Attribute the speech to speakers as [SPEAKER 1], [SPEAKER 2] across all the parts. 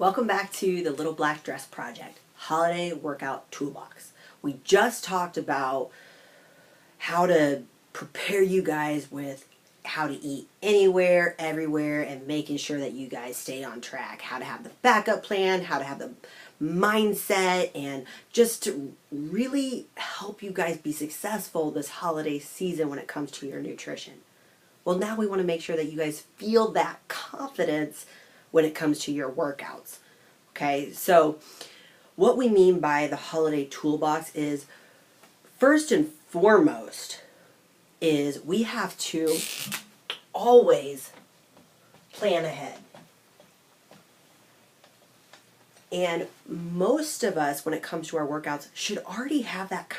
[SPEAKER 1] Welcome back to the Little Black Dress Project, Holiday Workout Toolbox. We just talked about how to prepare you guys with how to eat anywhere, everywhere, and making sure that you guys stay on track. How to have the backup plan, how to have the mindset, and just to really help you guys be successful this holiday season when it comes to your nutrition. Well, now we want to make sure that you guys feel that confidence when it comes to your workouts. Okay, so what we mean by the holiday toolbox is, first and foremost, is we have to always plan ahead. And most of us, when it comes to our workouts, should already have that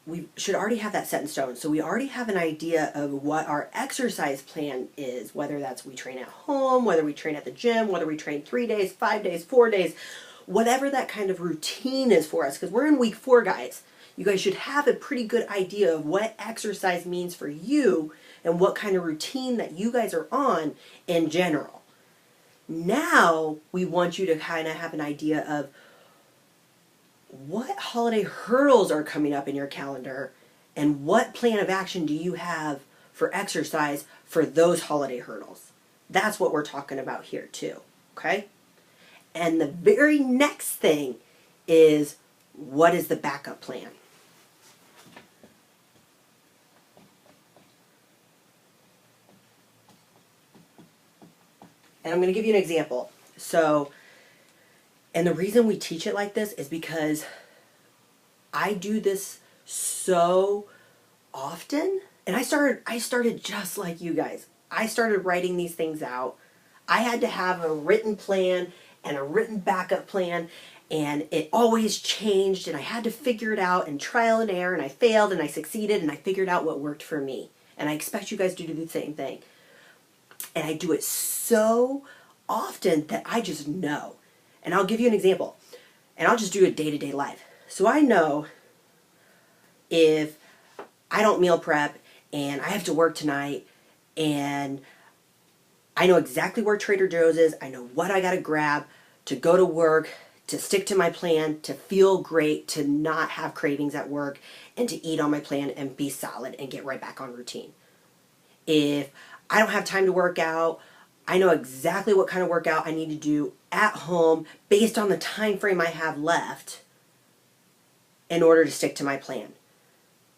[SPEAKER 1] we should already have that set in stone. So we already have an idea of what our exercise plan is, whether that's we train at home, whether we train at the gym, whether we train 3 days, 5 days, 4 days, whatever that kind of routine is for us, because we're in week 4, guys. You guys should have a pretty good idea of what exercise means for you and what kind of routine that you guys are on in general. Now we want you to kind of have an idea of what holiday hurdles are coming up in your calendar and what plan of action do you have for exercise for those holiday hurdles. That's what we're talking about here too, okay? And the very next thing is, what is the backup plan? And I'm going to give you an example. And the reason we teach it like this is because I do this so often. And I started just like you guys. I started writing these things out. I had to have a written plan and a written backup plan, and it always changed, and I had to figure it out and trial and error, and I failed and I succeeded and I figured out what worked for me. And I expect you guys to do the same thing. And I do it so often that I just know. And I'll give you an example. And I'll just do it day-to-day life. So I know if I don't meal prep and I have to work tonight, and I know exactly where Trader Joe's is, I know what I got to grab to go to work, to stick to my plan, to feel great, to not have cravings at work, and to eat on my plan and be solid and get right back on routine. If I don't have time to work out, I know exactly what kind of workout I need to do at home based on the time frame I have left in order to stick to my plan.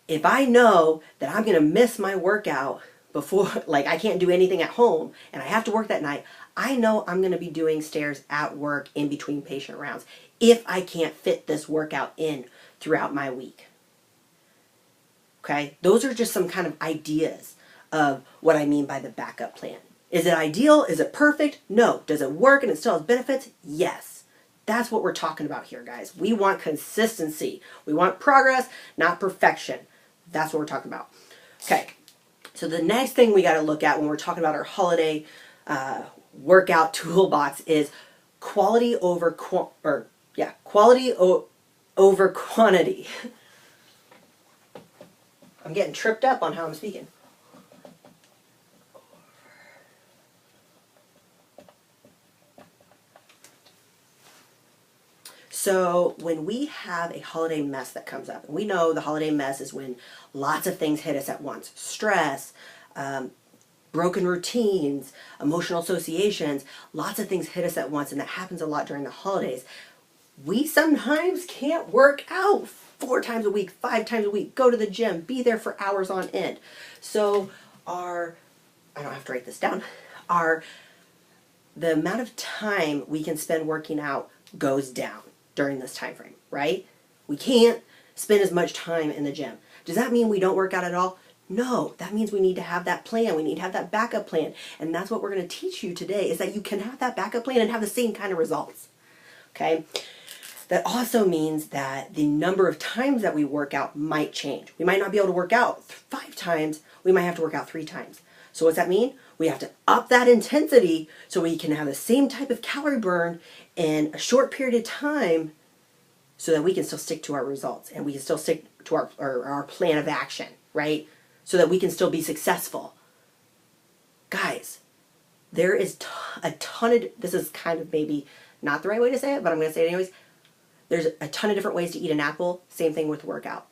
[SPEAKER 1] If I know that I'm going to miss my workout before, like I can't do anything at home and I have to work that night, I know I'm going to be doing stairs at work in between patient rounds if I can't fit this workout in throughout my week. Okay? Those are just some kind of ideas of what I mean by the backup plan. Is it ideal? Is it perfect? No. Does it work and it still has benefits? Yes. That's what we're talking about here, guys. We want consistency. We want progress, not perfection. That's what we're talking about. Okay. So the next thing we got to look at when we're talking about our holiday workout toolbox is quality over over quantity. I'm getting tripped up on how I'm speaking. So when we have a holiday mess that comes up, and we know the holiday mess is when lots of things hit us at once. Stress, broken routines, emotional associations, lots of things hit us at once, and that happens a lot during the holidays. We sometimes can't work out 4 times a week, 5 times a week, go to the gym, be there for hours on end. So I don't have to write this down, the amount of time we can spend working out goes down during this time frame, right? We can't spend as much time in the gym. Does that mean we don't work out at all? No, that means we need to have that plan. We need to have that backup plan. And that's what we're going to teach you today, is that you can have that backup plan and have the same kind of results. Okay? That also means that the number of times that we work out might change. We might not be able to work out 5 times. We might have to work out 3 times. So what's that mean? We have to up that intensity so we can have the same type of calorie burn in a short period of time so that we can still stick to our results and we can still stick to our plan of action, right? So that we can still be successful. Guys, There is a ton of, this is kind of maybe not the right way to say it, but I'm going to say it anyways. There's a ton of different ways to eat an apple. Same thing with workout.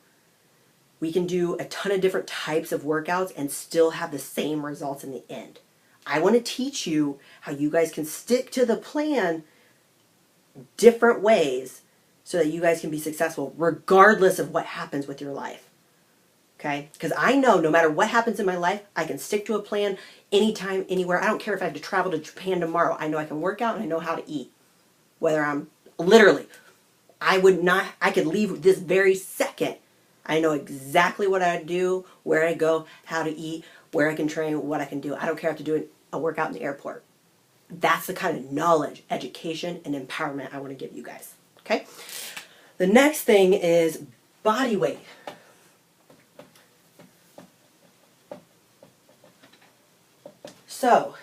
[SPEAKER 1] We can do a ton of different types of workouts and still have the same results in the end. I want to teach you how you guys can stick to the plan different ways so that you guys can be successful regardless of what happens with your life. Okay? Because I know no matter what happens in my life, I can stick to a plan anytime, anywhere. I don't care if I have to travel to Japan tomorrow. I know I can work out and I know how to eat. Whether I'm literally, I could leave this very second. I know exactly what I do, where I go, how to eat, where I can train, what I can do. I don't care if I have to do a workout in the airport. That's the kind of knowledge, education, and empowerment I want to give you guys. Okay? The next thing is body weight. So,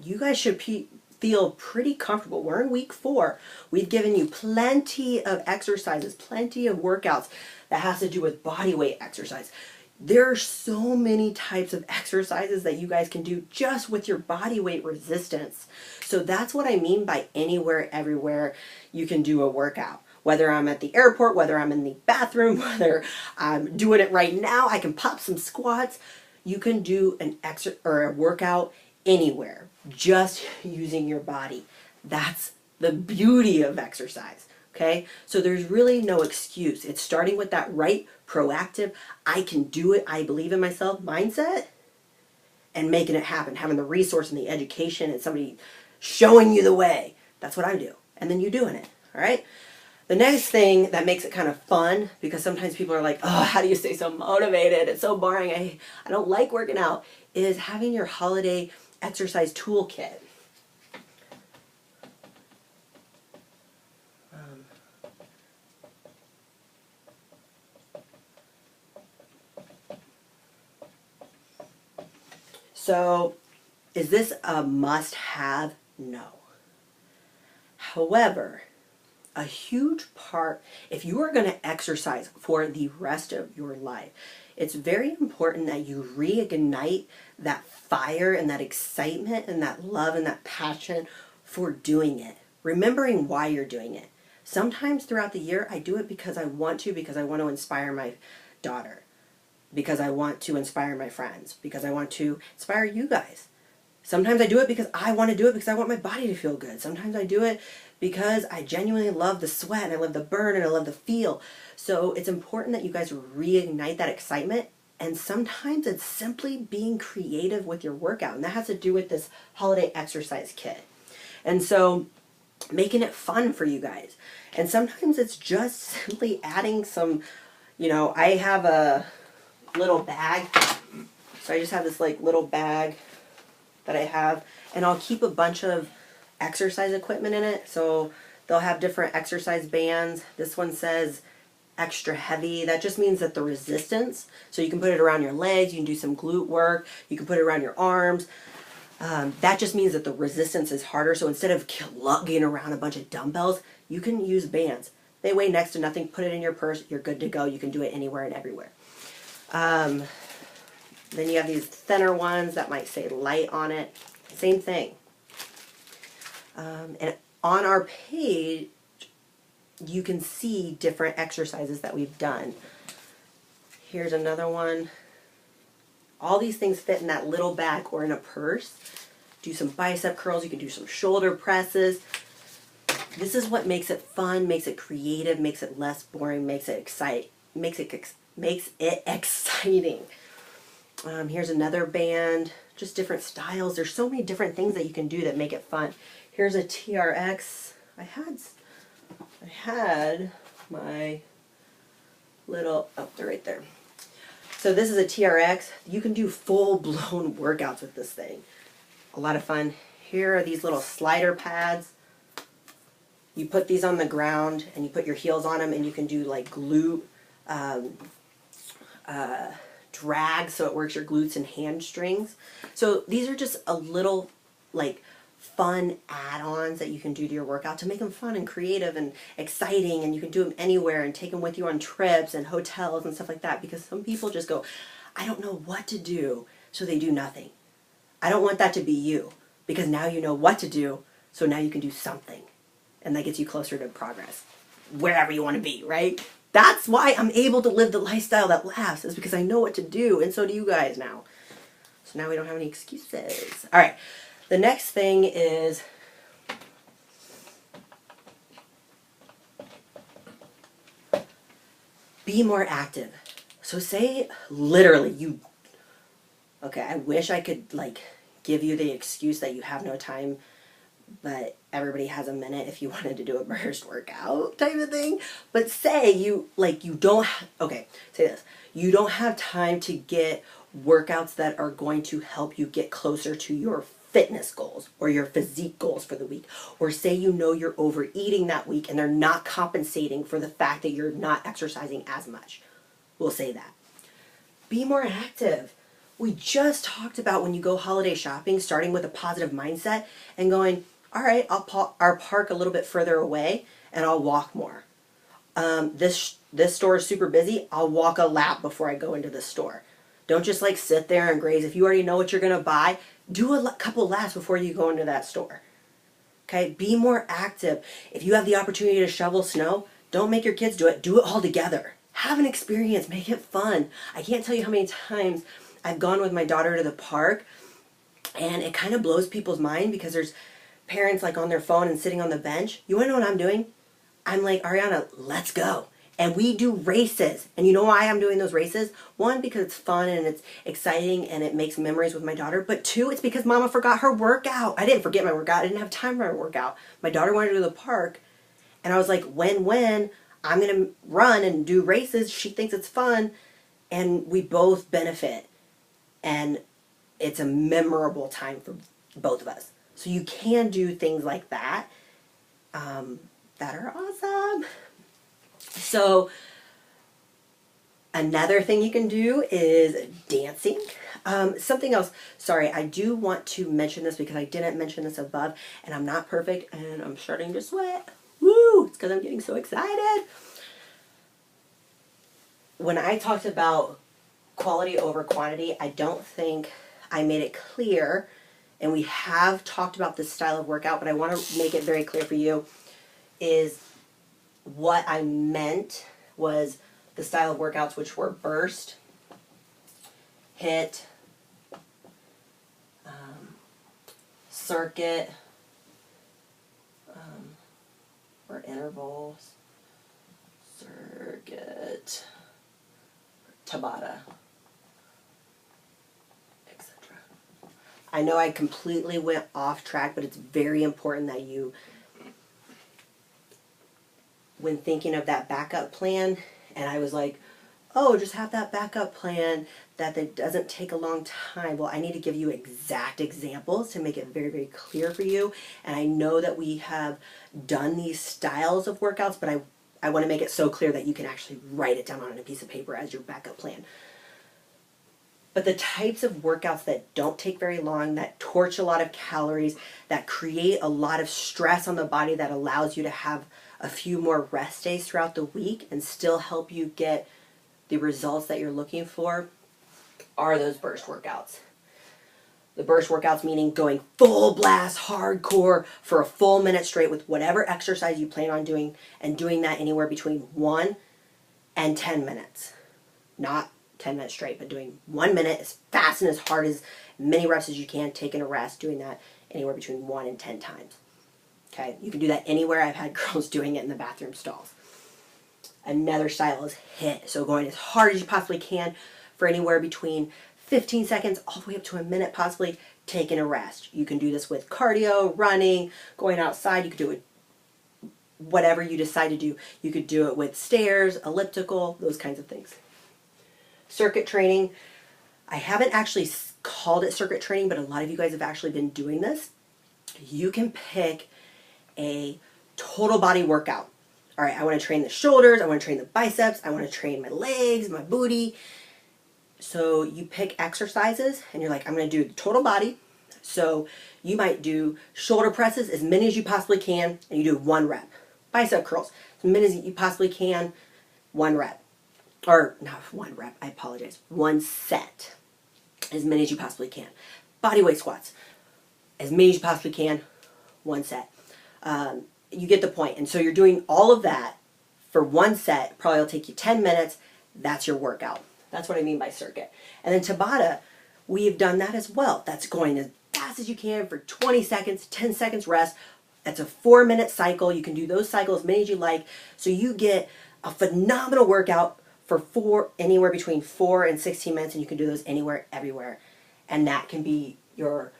[SPEAKER 1] you guys should feel pretty comfortable. We're in week 4. We've given you plenty of exercises, plenty of workouts that has to do with body weight exercise. There are so many types of exercises that you guys can do just with your body weight resistance. So that's what I mean by anywhere, everywhere you can do a workout. Whether I'm at the airport, whether I'm in the bathroom, whether I'm doing it right now, I can pop some squats. You can do a workout anywhere, just using your body. That's the beauty of exercise, okay? So there's really no excuse. It's starting with that right, proactive, I can do it, I believe in myself mindset, and making it happen, having the resource and the education and somebody showing you the way. That's what I do. And then you doing it, all right? The next thing that makes it kind of fun, because sometimes people are like, oh, how do you stay so motivated? It's so boring. I don't like working out, is having your holiday exercise toolkit. So, is this a must-have? No. However, a huge part, if you are going to exercise for the rest of your life, it's very important that you reignite that fire and that excitement and that love and that passion for doing it. Remembering why you're doing it. Sometimes throughout the year, I do it because I want to inspire my daughter, because I want to inspire my friends, because I want to inspire you guys. Sometimes I do it because I want to do it because I want my body to feel good. Sometimes I do it because I genuinely love the sweat and I love the burn and I love the feel. So it's important that you guys reignite that excitement. And sometimes it's simply being creative with your workout. And that has to do with this holiday exercise kit. And so making it fun for you guys. And sometimes it's just simply adding some, I have a little bag. So I just have this like little bag that I have, and I'll keep a bunch of exercise equipment in it. So they'll have different exercise bands. This one says extra heavy. That just means that the resistance, so you can put it around your legs, you can do some glute work, you can put it around your arms. That just means that the resistance is harder. So instead of lugging around a bunch of dumbbells, you can use bands. They weigh next to nothing. Put it in your purse. You're good to go. You can do it anywhere and everywhere. Then you have these thinner ones that might say light on it. Same thing. And on our page, you can see different exercises that we've done. Here's another one. All these things fit in that little bag or in a purse. Do some bicep curls. You can do some shoulder presses. This is what makes it fun, makes it creative, makes it less boring, makes it exciting. Here's another band, just different styles. There's so many different things that you can do that make it fun. Here's a TRX. I had my little, oh, they're right there. So this is a TRX. You can do full-blown workouts with this thing. A lot of fun. Here are these little slider pads. You put these on the ground and you put your heels on them and you can do like glute drag, so it works your glutes and hamstrings. So these are just a little like fun add-ons that you can do to your workout to make them fun and creative and exciting, and you can do them anywhere and take them with you on trips and hotels and stuff like that, because some people just go, I don't know what to do, so they do nothing. I don't want that to be you, because now you know what to do, so now you can do something. And that gets you closer to progress, wherever you want to be, right? That's why I'm able to live the lifestyle that lasts, is because I know what to do, and so do you guys now. So now we don't have any excuses. All right, the next thing is be more active. So say literally you, okay, I wish I could like give you the excuse that you have no time, but everybody has a minute if you wanted to do a burst workout type of thing. But say you don't, okay, say this. You don't have time to get workouts that are going to help you get closer to your fitness goals or your physique goals for the week. Or say you know you're overeating that week and they're not compensating for the fact that you're not exercising as much. We'll say that. Be more active. We just talked about when you go holiday shopping, starting with a positive mindset and going, all right, I'll park a little bit further away and I'll walk more. This store is super busy. I'll walk a lap before I go into the store. Don't just like sit there and graze. If you already know what you're going to buy, do a couple laps before you go into that store. Okay, be more active. If you have the opportunity to shovel snow, don't make your kids do it. Do it all together. Have an experience. Make it fun. I can't tell you how many times I've gone with my daughter to the park, and it kind of blows people's mind because there's parents like on their phone and sitting on the bench. You want to know what I'm doing? I'm like, Ariana, let's go. And we do races. And you know why I'm doing those races? One, because it's fun and it's exciting and it makes memories with my daughter. But two, it's because Mama forgot her workout. I didn't forget my workout. I didn't have time for my workout. My daughter wanted to go to the park. And I was like, when I'm going to run and do races, she thinks it's fun. And we both benefit. And it's a memorable time for both of us. So you can do things like that that are awesome. So another thing you can do is dancing. Something else, sorry, I do want to mention this because I didn't mention this above, and I'm not perfect, and I'm starting to sweat. Woo! It's because I'm getting so excited. When I talked about quality over quantity, I don't think I made it clear, and we have talked about this style of workout, but I want to make it very clear for you, is what I meant was the style of workouts which were burst, hit, circuit, or intervals, circuit, Tabata, etc. I know I completely went off track, but it's very important that you, when thinking of that backup plan, and I was like, oh, just have that backup plan that doesn't take a long time. Well, I need to give you exact examples to make it very, very clear for you. And I know that we have done these styles of workouts, but I want to make it so clear that you can actually write it down on a piece of paper as your backup plan. But the types of workouts that don't take very long, that torch a lot of calories, that create a lot of stress on the body, that allows you to have a few more rest days throughout the week and still help you get the results that you're looking for, are those burst workouts. The burst workouts meaning going full blast, hardcore for a full minute straight with whatever exercise you plan on doing, and doing that anywhere between 1 and 10 minutes. Not 10 minutes straight, but doing 1 minute as fast and as hard, as many reps as you can, taking a rest, doing that anywhere between 1 and 10 times. Okay, you can do that anywhere. I've had girls doing it in the bathroom stalls. Another style is hit. So going as hard as you possibly can for anywhere between 15 seconds all the way up to a minute, possibly taking a rest. You can do this with cardio, running, going outside. You could do it whatever you decide to do. You could do it with stairs, elliptical, those kinds of things. Circuit training. I haven't actually called it circuit training, but a lot of you guys have actually been doing this. You can pick a total body workout. All right, I want to train the shoulders, I want to train the biceps, I want to train my legs, my booty. So you pick exercises and you're like, I'm going to do the total body. So you might do shoulder presses as many as you possibly can, and you do 1 rep. Bicep curls as many as you possibly can, 1 rep. Or not 1 rep, I apologize. 1 set, as many as you possibly can. body weight squats. As many as you possibly can, one set. You get the point. And so you're doing all of that for one set. Probably will take you 10 minutes. That's your workout. That's what I mean by circuit. And then Tabata, we've done that as well. That's going as fast as you can for 20 seconds, 10 seconds rest. That's a 4-minute cycle. You can do those cycles as many as you like. So you get a phenomenal workout for anywhere between 4 and 16 minutes, and you can do those anywhere, everywhere. And that can be your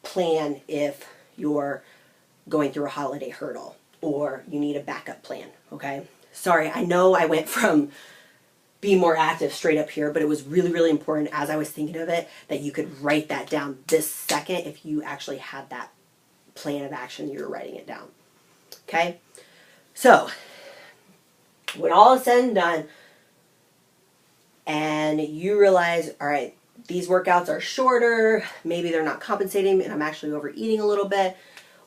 [SPEAKER 1] plan if you're going through a holiday hurdle or you need a backup plan, okay? Sorry, I know I went from be more active straight up here, but it was really, really important as I was thinking of it that you could write that down this second if you actually had that plan of action, you were writing it down. Okay? So, when all is said and done, and you realize, all right, these workouts are shorter, maybe they're not compensating, and I'm actually overeating a little bit,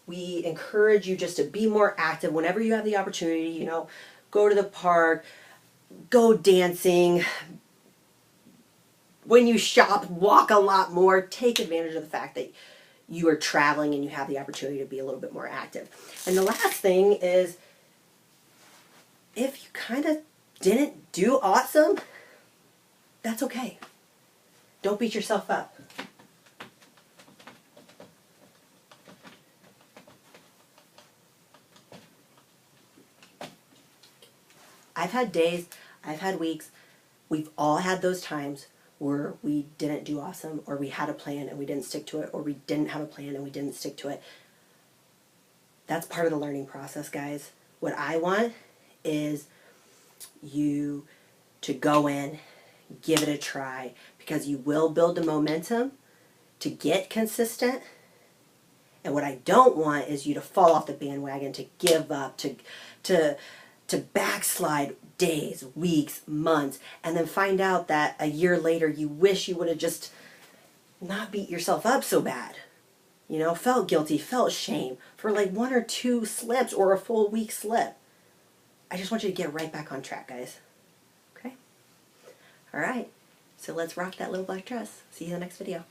[SPEAKER 1] we encourage you just to be more active whenever you have the opportunity, you know, go to the park, go dancing. When you shop, walk a lot more. Take advantage of the fact that you are traveling and you have the opportunity to be a little bit more active. And the last thing is, if you kind of didn't do awesome, that's okay. Don't beat yourself up. I've had days, I've had weeks, we've all had those times where we didn't do awesome, or we had a plan and we didn't stick to it, or we didn't have a plan and we didn't stick to it. That's part of the learning process, guys. What I want is you to go in, give it a try, because you will build the momentum to get consistent. And what I don't want is you to fall off the bandwagon, to give up, to backslide days, weeks, months, and then find out that a year later you wish you would have just not beat yourself up so bad. You know, felt guilty, felt shame for like 1 or 2 slips or a full week slip. I just want you to get right back on track, guys. Okay? All right. So let's rock that little black dress. See you in the next video.